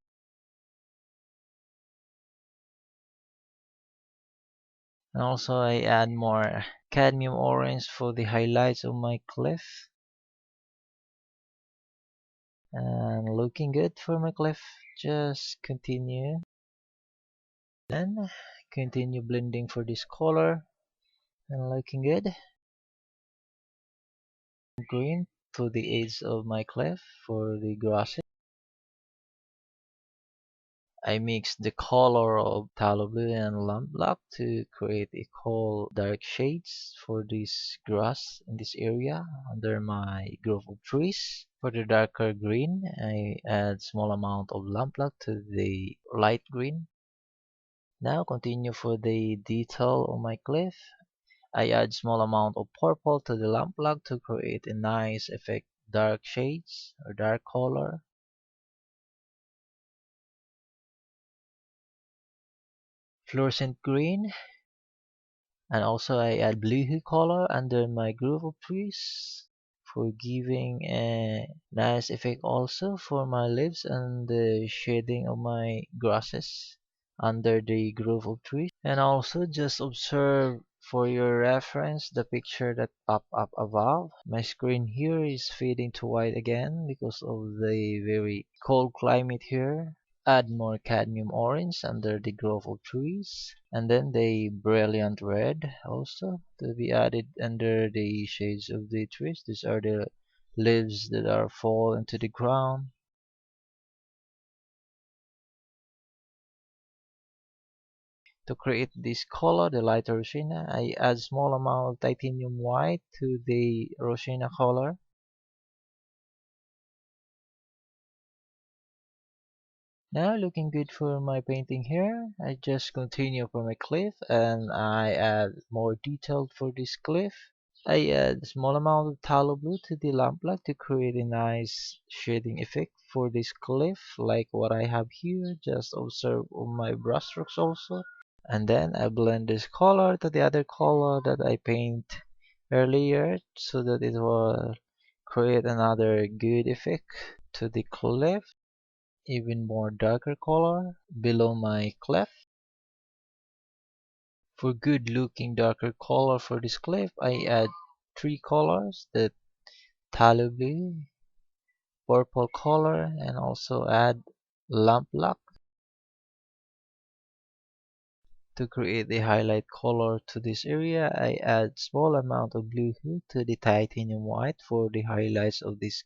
And also I add more cadmium orange for the highlights of my cliff. And looking good for my cliff. Just continue. Then continue blending for this color. And looking good. Green to the edge of my cliff for the grasses. I mix the color of tallow blue and lamp black to create a cool dark shades for this grass in this area under my grove of trees. For the darker green, I add small amount of lamp black to the light green. Now continue for the detail of my cliff. I add small amount of purple to the lamp black to create a nice effect dark shades or dark color. Fluorescent green, and also I add blue hue color under my group of trees for giving a nice effect also for my leaves and the shading of my grasses under the grove of trees. And also just observe For your reference, the picture that popped up above, my screen here is fading to white again because of the very cold climate here. Add more cadmium orange under the growth of trees, and then the brilliant red also to be added under the shades of the trees. These are the leaves that are fall into the ground. To create this color, the lighter Rosina, I add small amount of titanium white to the Rosina color. Now looking good for my painting here. I just continue for my cliff and I add more detail for this cliff. I add small amount of tallow blue to the lamplight to create a nice shading effect for this cliff like what I have here. Just observe on my brush strokes also. And then I blend this color to the other color that I paint earlier so that it will create another good effect to the cliff. Even more darker color below my cliff. For good looking darker color for this cliff, I add three colors, the tallow blue, purple color, and also add lamp black to create the highlight color to this area. I add small amount of blue hue to the titanium white for the highlights of this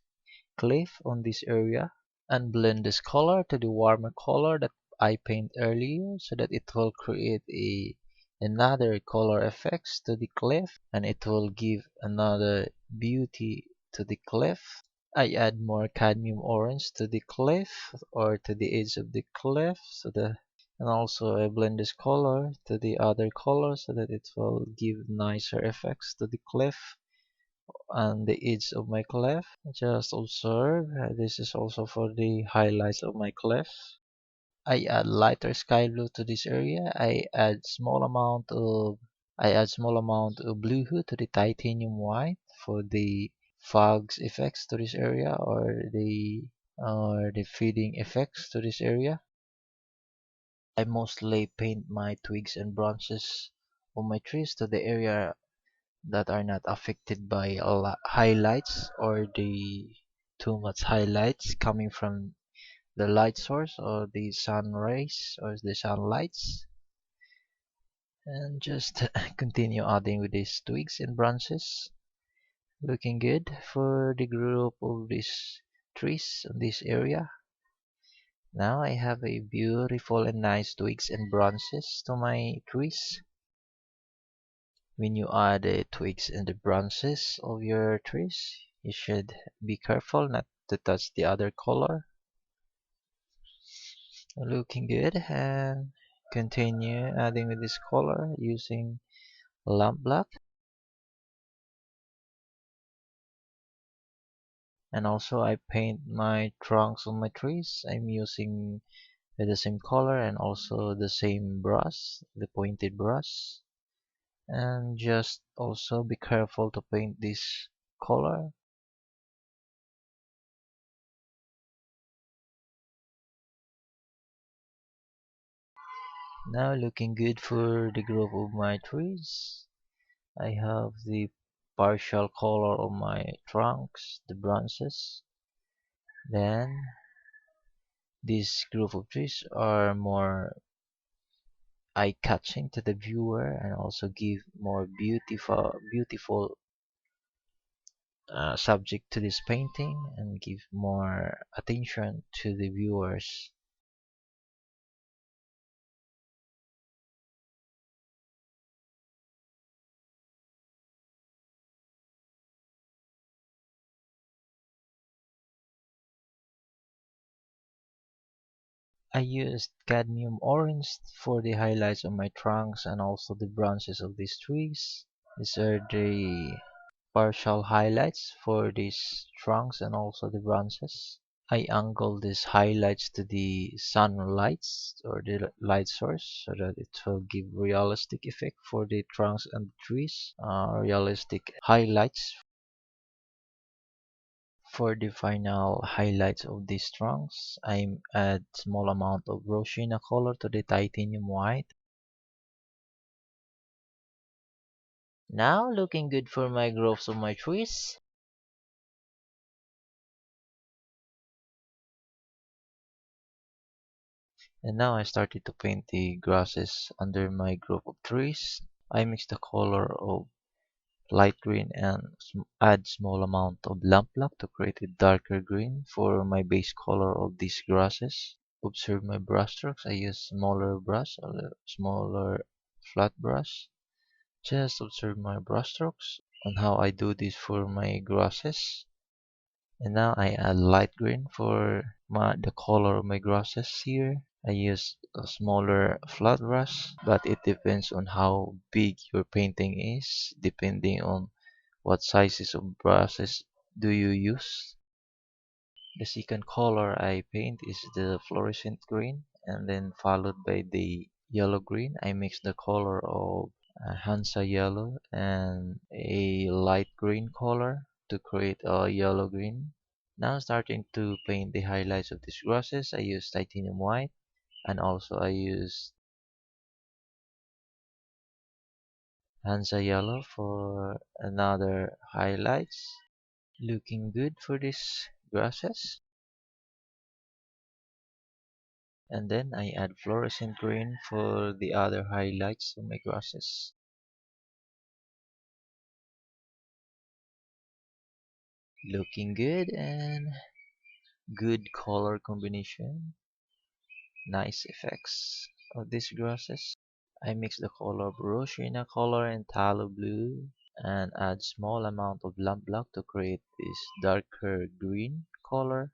cliff on this area, and blend this color to the warmer color that I paint earlier so that it will create another color effects to the cliff and it will give another beauty to the cliff. I add more cadmium orange to the cliff or to the edge of the cliff and also I blend this color to the other color so that it will give nicer effects to the cliff and the edge of my cliff. Just observe, this is also for the highlights of my cliff. I add lighter sky blue to this area. I add small amount of blue hue to the titanium white for the fogs effects to this area or the feeding effects to this area. I mostly paint my twigs and branches of my trees to the area that are not affected by highlights or the too much highlights coming from the light source or the sun rays or the sunlights, and just continue adding with these twigs and branches. Looking good for the group of these trees in this area. Now I have a beautiful and nice twigs and branches to my trees. When you add the twigs and the branches of your trees, you should be careful not to touch the other color. Looking good, and continue adding with this color using lamp black. And also I paint my trunks on my trees. I'm using the same color and also the same brush, the pointed brush. And just also be careful to paint this color. Now looking good for the group of my trees. I have the partial color of my trunks, the branches. Then this group of trees are more eye-catching to the viewer and also give more beautiful subject to this painting and give more attention to the viewers. I used cadmium orange for the highlights of my trunks and also the branches of these trees. These are the partial highlights for these trunks and also the branches. I angle these highlights to the sunlights or the light source so that it will give realistic effect for the trunks and the trees. Realistic highlights for the final highlights of these trunks. I add small amount of Rosina color to the titanium white. Now looking good for my growths of my trees. And now I started to paint the grasses under my group of trees. I mix the color of light green and add small amount of lamp black to create a darker green for my base color of these grasses. Observe my brush strokes. I use smaller brush or smaller flat brush. Just observe my brush strokes on how I do this for my grasses. And now I add light green for the color of my grasses here. I use a smaller flat brush, but it depends on how big your painting is, depending on what sizes of brushes do you use. The second color I paint is the fluorescent green, and then followed by the yellow green. I mix the color of Hanza Yellow and a light green color to create a yellow green. Now starting to paint the highlights of these grasses, I use titanium white, and also I use Hansa Yellow for another highlights. Looking good for these grasses. And then I add fluorescent green for the other highlights of my grasses. Looking good and good color combination. Nice effects of these grasses. I mix the color of Roshina color and Tallow blue and add small amount of lamp black to create this darker green color.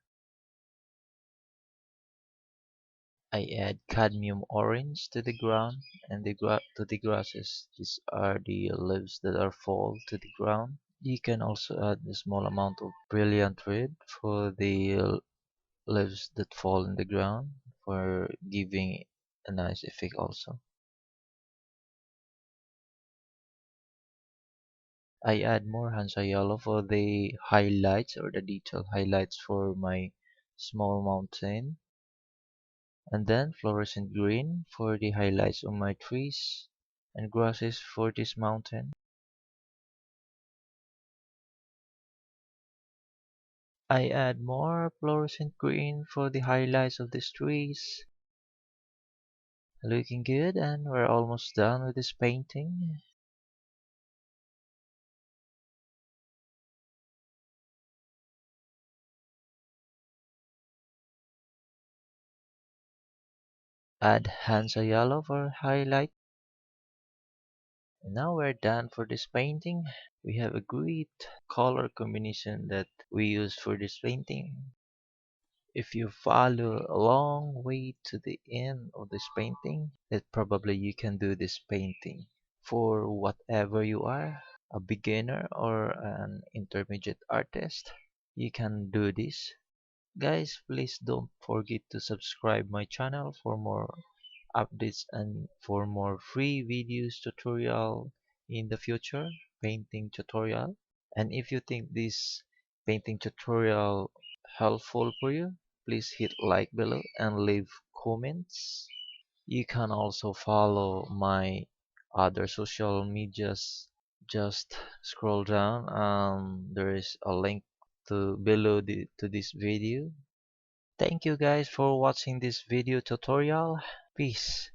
I add cadmium orange to the ground and to the grasses. These are the leaves that are fall to the ground. You can also add a small amount of brilliant red for the leaves that fall in the ground for giving a nice effect also. I add more Hansa Yellow for the highlights or the detail highlights for my small mountain. And then fluorescent green for the highlights of my trees and grasses for this mountain. I add more fluorescent green for the highlights of these trees. Looking good, and we're almost done with this painting. Add Hansa Yellow for highlight. And now we're done for this painting. We have a great color combination that we use for this painting. If you follow a long way to the end of this painting, that probably you can do this painting for whatever you are, a beginner or an intermediate artist. You can do this. Guys, please don't forget to subscribe my channel for more updates and for more free videos tutorial in the future, painting tutorial. And if you think this painting tutorial helpful for you, please hit like below and leave comments. You can also follow my other social medias. Just scroll down. There is a link to to this video. Thank you guys for watching this video tutorial. Peace.